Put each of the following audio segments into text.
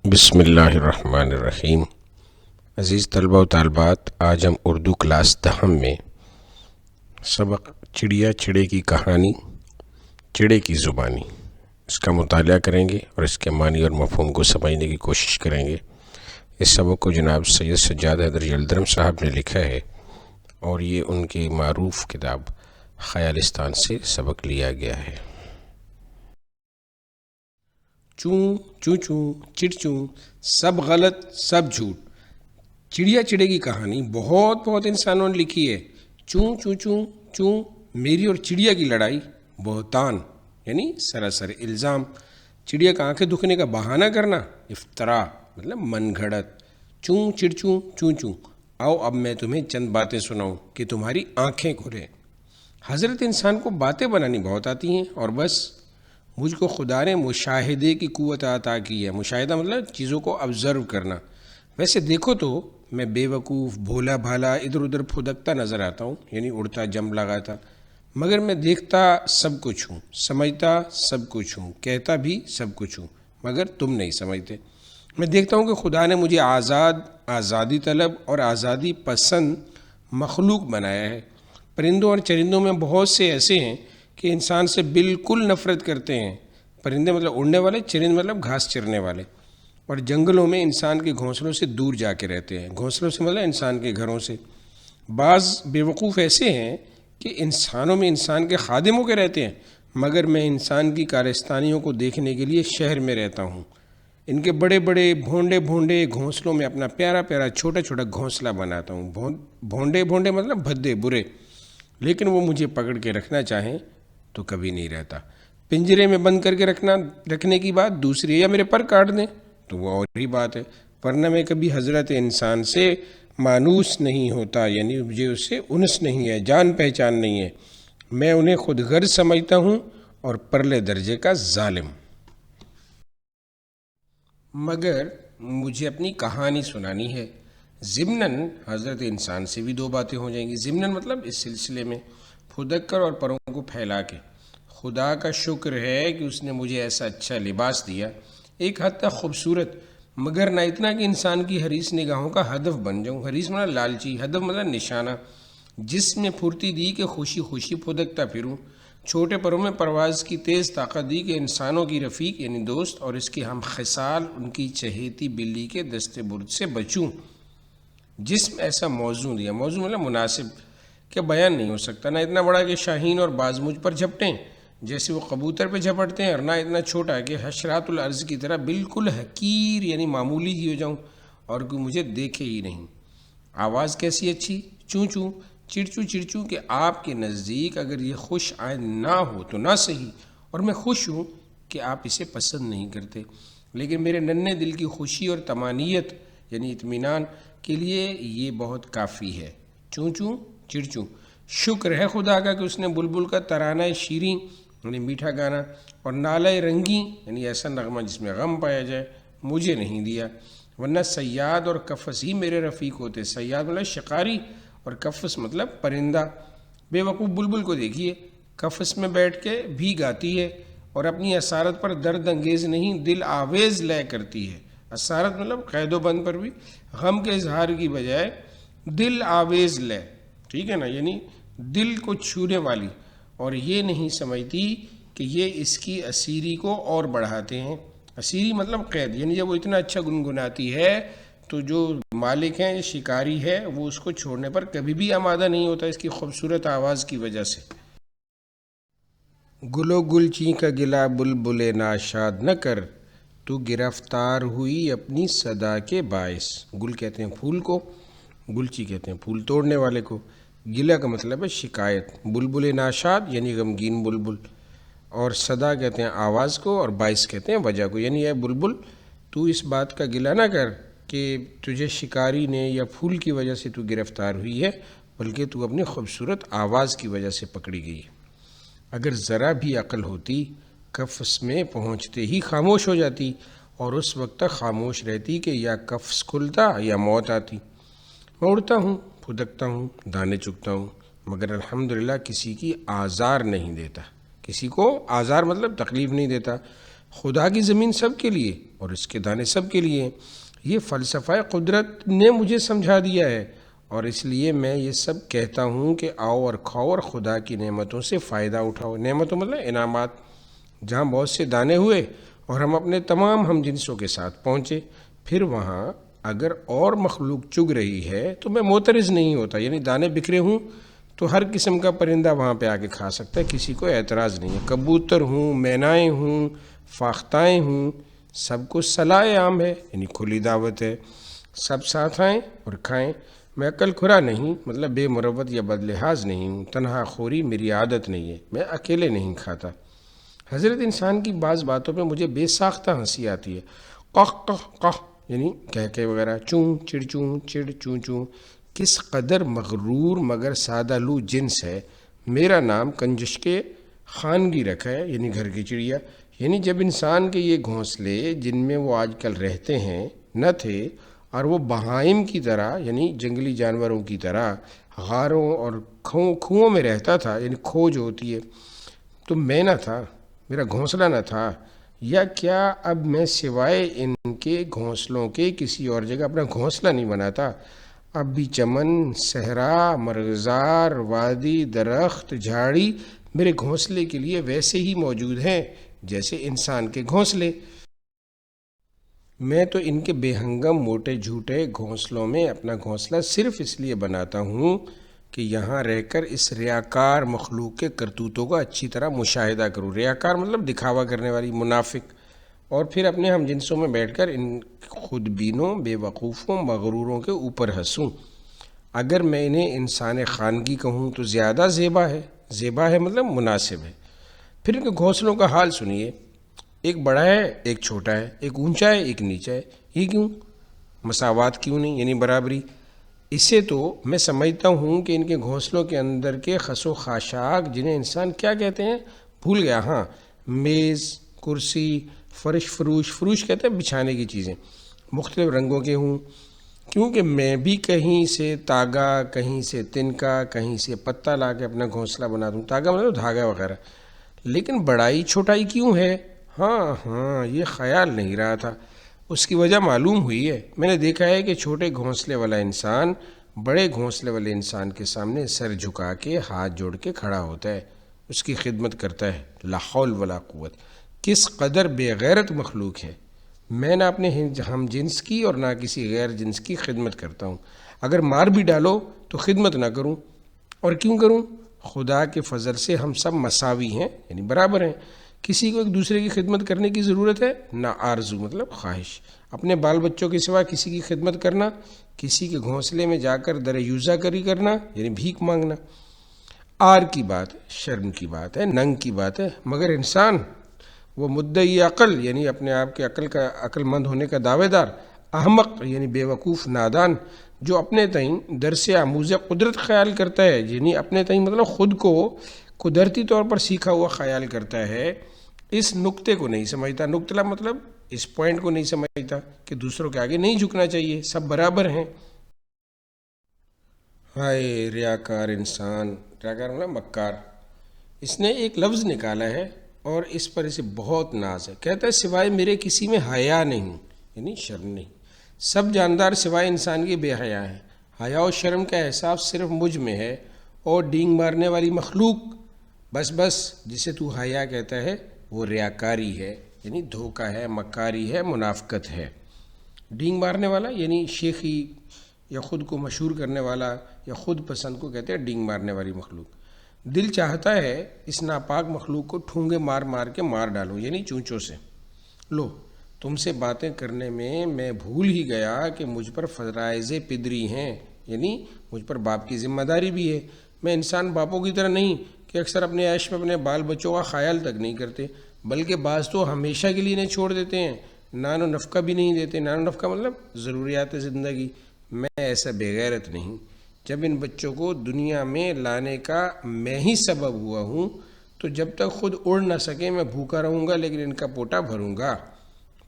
بسم اللہ الرحمن الرحیم۔ عزیز طلبہ و طالبات، آج ہم اردو کلاس دہم میں سبق چڑیا چڑے کی کہانی، چڑے کی زبانی، اس کا مطالعہ کریں گے اور اس کے معنی اور مفہوم کو سمجھنے کی کوشش کریں گے۔ اس سبق کو جناب سید سجاد حیدر یلدرم صاحب نے لکھا ہے اور یہ ان کی معروف کتاب خیالستان سے سبق لیا گیا ہے۔ چوں چوں چوں چڑ چوں، سب غلط سب جھوٹ۔ چڑیا چڑے کی کہانی بہت انسانوں نے لکھی ہے۔ چوں چوں چوں چوں، میری اور چڑیا کی لڑائی، بہتان یعنی سراسر الزام، چڑیا کا آنکھیں دکھنے کا بہانہ کرنا، افترا مطلب من گھڑت۔ چوں چڑ چوں چوں چوں، آؤ اب میں تمہیں چند باتیں سناؤں کہ تمہاری آنکھیں کھلیں۔ حضرت انسان کو باتیں بنانی بہت آتی ہیں اور بس مجھ کو خدا نے مشاہدے کی قوت عطا کی ہے۔ مشاہدہ مطلب چیزوں کو آبزرو کرنا۔ ویسے دیکھو تو میں بے وقوف، بھولا بھالا، ادھر ادھر پھدکتا نظر آتا ہوں، یعنی اڑتا جم لگاتا، مگر میں دیکھتا سب کچھ ہوں، سمجھتا سب کچھ ہوں، کہتا بھی سب کچھ ہوں، مگر تم نہیں سمجھتے۔ میں دیکھتا ہوں کہ خدا نے مجھے آزادی طلب اور آزادی پسند مخلوق بنایا ہے۔ پرندوں اور چرندوں میں بہت سے ایسے ہیں کہ انسان سے بالکل نفرت کرتے ہیں۔ پرندے مطلب اڑنے والے، چرند مطلب گھاس چرنے والے، اور جنگلوں میں انسان کے گھونسلوں سے دور جا کے رہتے ہیں۔ گھونسلوں سے مطلب انسان کے گھروں سے۔ بعض بیوقوف ایسے ہیں کہ انسانوں میں انسان کے خادموں کے رہتے ہیں، مگر میں انسان کی کارستانیوں کو دیکھنے کے لیے شہر میں رہتا ہوں۔ ان کے بڑے بڑے بھونڈے گھونسلوں میں اپنا پیارا پیارا چھوٹا چھوٹا گھونسلہ بناتا ہوں۔ بھونڈے مطلب بھدے برے، لیکن وہ مجھے پکڑ کے رکھنا چاہیں تو کبھی نہیں رہتا۔ پنجرے میں بند کر کے رکھنے کی بات دوسری ہے، یا میرے پر کاٹ دیں تو وہ اور ہی بات ہے، ورنہ میں کبھی حضرت انسان سے مانوس نہیں ہوتا، یعنی مجھے اس سے انس نہیں ہے، جان پہچان نہیں ہے۔ میں انہیں خود غرض سمجھتا ہوں اور پرلے درجے کا ظالم۔ مگر مجھے اپنی کہانی سنانی ہے۔ ضمناً حضرت انسان سے بھی دو باتیں ہو جائیں گی۔ ضمناً مطلب اس سلسلے میں پھدک کر اور پروں کو پھیلا کے۔ خدا کا شکر ہے کہ اس نے مجھے ایسا اچھا لباس دیا، ایک حد تک خوبصورت، مگر نہ اتنا کہ انسان کی حریص نگاہوں کا ہدف بن جاؤں۔ حریص مطلب لالچی، ہدف مطلب نشانہ۔ جس میں پھرتی دی کہ خوشی خوشی پھدکتا پھروں۔ چھوٹے پروں میں پرواز کی تیز طاقت دی کہ انسانوں کی رفیق یعنی دوست اور اس کے ہم خصال ان کی چہیتی بلی کے دست برد سے بچوں۔ جسم ایسا موزوں دیا، موزوں مطلب مناسب، کہ بیان نہیں ہو سکتا، نہ اتنا بڑا کہ شاہین اور باز مجھ پر جھپٹیں جیسے وہ کبوتر پہ جھپٹتے ہیں، اور نہ اتنا چھوٹا کہ حشرات الارض کی طرح بالکل حقیر یعنی معمولی ہی ہو جاؤں اور کوئی مجھے دیکھے ہی نہیں۔ آواز کیسی اچھی، چوں چوں چڑ چوں کہ آپ کے نزدیک اگر یہ خوش آئند نہ ہو تو نہ صحیح، اور میں خوش ہوں کہ آپ اسے پسند نہیں کرتے، لیکن میرے ننھے دل کی خوشی اور طمانینت یعنی اطمینان کے لیے یہ بہت کافی ہے۔ چوں چوں چڑ چوں، شکر ہے خدا کا کہ اس نے بلبل کا ترانہ شیریں یعنی میٹھا گانا اور نالہ رنگی یعنی ایسا نغمہ جس میں غم پایا جائے مجھے نہیں دیا، ورنہ صیاد اور قفس ہی میرے رفیق ہوتے۔ صیاد مطلب شکاری اور قفس مطلب پرندہ۔ بے وقوف بلبل کو دیکھیے، قفس میں بیٹھ کے بھی گاتی ہے اور اپنی اسارت پر درد انگیز نہیں دل آویز لے کرتی ہے۔ اسارت مطلب قید و بند پر بھی غم کے اظہار کی بجائے دل آویز لے، ٹھیک ہے نا، یعنی دل کو چھونے والی، اور یہ نہیں سمجھتی کہ یہ اس کی اسیری کو اور بڑھاتے ہیں۔ اسیری مطلب قید، یعنی جب وہ اتنا اچھا گنگناتی ہے تو جو مالک ہیں، شکاری ہے، وہ اس کو چھوڑنے پر کبھی بھی آمادہ نہیں ہوتا اس کی خوبصورت آواز کی وجہ سے۔ گلو گلچی کا گلا بلبل ناشاد نہ کر، تو گرفتار ہوئی اپنی صدا کے باعث۔ گل کہتے ہیں پھول کو، گلچی کہتے ہیں پھول توڑنے والے کو، گلہ کا مطلب ہے شکایت، بلبل ناشاد یعنی غمگین بلبل، اور صدا کہتے ہیں آواز کو، اور باعث کہتے ہیں وجہ کو، یعنی اے بلبل تو اس بات کا گلہ نہ کر کہ تجھے شکاری نے یا پھول کی وجہ سے تو گرفتار ہوئی ہے، بلکہ تو اپنی خوبصورت آواز کی وجہ سے پکڑی گئی ہے۔ اگر ذرا بھی عقل ہوتی قفس میں پہنچتے ہی خاموش ہو جاتی، اور اس وقت تک خاموش رہتی کہ یا قفس کھلتا یا موت آتی۔ میں اڑتا ہوں، پھدکتا ہوں، دانے چگتا ہوں، مگر الحمدللہ کسی کی آزار نہیں دیتا۔ کسی کو آزار مطلب تکلیف نہیں دیتا۔ خدا کی زمین سب کے لیے اور اس کے دانے سب کے لیے ہیں۔ یہ فلسفہ قدرت نے مجھے سمجھا دیا ہے، اور اس لیے میں یہ سب کہتا ہوں کہ آؤ اور کھاؤ اور خدا کی نعمتوں سے فائدہ اٹھاؤ۔ نعمتوں مطلب انعامات، جہاں بہت سے دانے ہوئے اور ہم اپنے تمام ہم جنسوں کے ساتھ پہنچے، پھر وہاں اگر اور مخلوق چگ رہی ہے تو میں معترض نہیں ہوتا، یعنی دانے بکھرے ہوں تو ہر قسم کا پرندہ وہاں پہ آ کے کھا سکتا ہے، کسی کو اعتراض نہیں ہے۔ کبوتر ہوں، مینائیں ہوں، فاختائیں ہوں، سب کو صلاح عام ہے، یعنی کھلی دعوت ہے، سب ساتھ آئیں اور کھائیں۔ میں عقل کھرا نہیں، مطلب بے مروت یا بد لحاظ نہیں ہوں، تنہا خوری میری عادت نہیں ہے، میں اکیلے نہیں کھاتا۔ حضرت انسان کی بعض باتوں پہ مجھے بے ساختہ ہنسی آتی ہے۔ قہ قہ قہ یعنی کہکے وغیرہ، چوں چڑ چوں چڑ چوں چوں، کس قدر مغرور مگر سادہ لو جنس ہے۔ میرا نام کنجش کے خانگی رکھا ہے، یعنی گھر کی چڑیا، یعنی جب انسان کے یہ گھونسلے جن میں وہ آج کل رہتے ہیں نہ تھے، اور وہ بہائم کی طرح یعنی جنگلی جانوروں کی طرح غاروں اور کھوؤں میں رہتا تھا، یعنی کھو جو ہوتی ہے، تو میں نہ تھا، میرا گھونسلہ نہ تھا، یا کیا اب میں سوائے ان کے گھونسلوں کے کسی اور جگہ اپنا گھونسلہ نہیں بناتا؟ اب بھی چمن، صحرا، مرغزار، وادی، درخت، جھاڑی میرے گھونسلے کے لیے ویسے ہی موجود ہیں جیسے انسان کے گھونسلے۔ میں تو ان کے بے ہنگم موٹے جھوٹے گھونسلوں میں اپنا گھونسلہ صرف اس لیے بناتا ہوں کہ یہاں رہ کر اس ریاکار مخلوق کے کرتوتوں کا اچھی طرح مشاہدہ کروں۔ ریاکار مطلب دکھاوا کرنے والی، منافق، اور پھر اپنے ہم جنسوں میں بیٹھ کر ان خود بینوں، بے وقوفوں، مغروروں کے اوپر ہنسوں۔ اگر میں انہیں انسان خانگی کہوں تو زیادہ زیبا ہے، زیبا ہے مطلب مناسب ہے۔ پھر ان کے گھونسلوں کا حال سنیے، ایک بڑا ہے، ایک چھوٹا ہے، ایک اونچا ہے، ایک نیچا ہے۔ یہ کیوں؟ مساوات کیوں نہیں، یعنی برابری؟ اسے تو میں سمجھتا ہوں کہ ان کے گھونسلوں کے اندر کے خس و خاشاک، جنہیں انسان کیا کہتے ہیں بھول گیا، ہاں، میز، کرسی، فرش، فروش کہتے ہیں بچھانے کی چیزیں، مختلف رنگوں کے ہوں، کیونکہ میں بھی کہیں سے تاگا، کہیں سے تنکا، کہیں سے پتہ لا کے اپنا گھونسلہ بنا دوں۔ تاگا مطلب دھاگا وغیرہ۔ لیکن بڑائی چھوٹائی کیوں ہے؟ ہاں یہ خیال نہیں رہا تھا، اس کی وجہ معلوم ہوئی ہے۔ میں نے دیکھا ہے کہ چھوٹے گھونسلے والا انسان بڑے گھونسلے والے انسان کے سامنے سر جھکا کے ہاتھ جوڑ کے کھڑا ہوتا ہے، اس کی خدمت کرتا ہے۔ لا حول ولا قوت، کس قدر بے غیرت مخلوق ہے۔ میں نہ اپنے ہم جنس کی اور نہ کسی غیر جنس کی خدمت کرتا ہوں۔ اگر مار بھی ڈالو تو خدمت نہ کروں، اور کیوں کروں؟ خدا کے فضل سے ہم سب مساوی ہیں، یعنی برابر ہیں، کسی کو ایک دوسرے کی خدمت کرنے کی ضرورت ہے نہ آرزو مطلب خواہش۔ اپنے بال بچوں کے سوا کسی کی خدمت کرنا، کسی کے گھونسلے میں جا کر در یوزا کری کرنا، یعنی بھیک مانگنا، آر کی بات ہے، شرم کی بات ہے، ننگ کی بات ہے۔ مگر انسان، وہ مدعی عقل یعنی اپنے آپ کے عقل مند ہونے کا دعوے دار، احمق یعنی بے وقوف نادان، جو اپنے تئیں درس آموز قدرت خیال کرتا ہے، یعنی اپنے تئیں مطلب خود کو قدرتی طور پر سیکھا ہوا خیال کرتا ہے، اس نقطے کو نہیں سمجھتا۔ نقطہ مطلب اس پوائنٹ کو نہیں سمجھتا کہ دوسروں کے آگے نہیں جھکنا چاہیے، سب برابر ہیں۔ ہائے ریاکار انسان، ریاکار مطلب مکار۔ اس نے ایک لفظ نکالا ہے اور اس پر اسے بہت ناز ہے، کہتا ہے سوائے میرے کسی میں حیا نہیں، یعنی شرم نہیں۔ سب جاندار سوائے انسان کے بے حیا ہیں، حیا و شرم کا احساس صرف مجھ میں ہے، اور ڈینگ مارنے والی مخلوق بس جسے تو حیا کہتا ہے وہ ریاکاری ہے، یعنی دھوکہ ہے، مکاری ہے، منافقت ہے۔ ڈینگ مارنے والا یعنی شیخی یا خود کو مشہور کرنے والا یا خود پسند کو کہتے ہیں ڈینگ مارنے والی مخلوق۔ دل چاہتا ہے اس ناپاک مخلوق کو ٹھونگے مار مار کے مار ڈالوں، یعنی چونچوں سے۔ لو، تم سے باتیں کرنے میں بھول ہی گیا کہ مجھ پر فرائض پدری ہیں، یعنی مجھ پر باپ کی ذمہ داری بھی ہے۔ میں انسان باپوں کی طرح نہیں کہ اکثر اپنے عیش میں اپنے بال بچوں کا خیال تک نہیں کرتے، بلکہ بعض تو ہمیشہ کے لیے انہیں چھوڑ دیتے ہیں، نان و نفقہ بھی نہیں دیتے۔ نان و نفقہ مطلب ضروریات زندگی۔ میں ایسا بے غیرت نہیں۔ جب ان بچوں کو دنیا میں لانے کا میں ہی سبب ہوا ہوں، تو جب تک خود اڑ نہ سکے میں بھوکا رہوں گا، لیکن ان کا پوٹا بھروں گا۔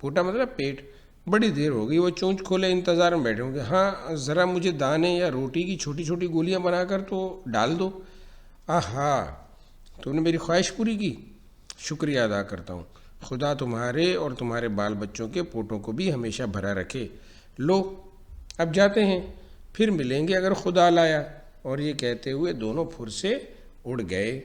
پوٹا مطلب پیٹ۔ بڑی دیر ہو گئی وہ چونچ کھولے انتظار میں بیٹھے ہوں گے، ہاں ذرا مجھے دانے یا روٹی کی چھوٹی چھوٹی گولیاں بنا کر تو ڈال دو۔ آہا، تم نے میری خواہش پوری کی، شکریہ ادا کرتا ہوں۔ خدا تمہارے اور تمہارے بال بچوں کے پیٹوں کو بھی ہمیشہ بھرا رکھے۔ لو اب جاتے ہیں، پھر ملیں گے اگر خدا لایا۔ اور یہ کہتے ہوئے دونوں پھر سے اڑ گئے۔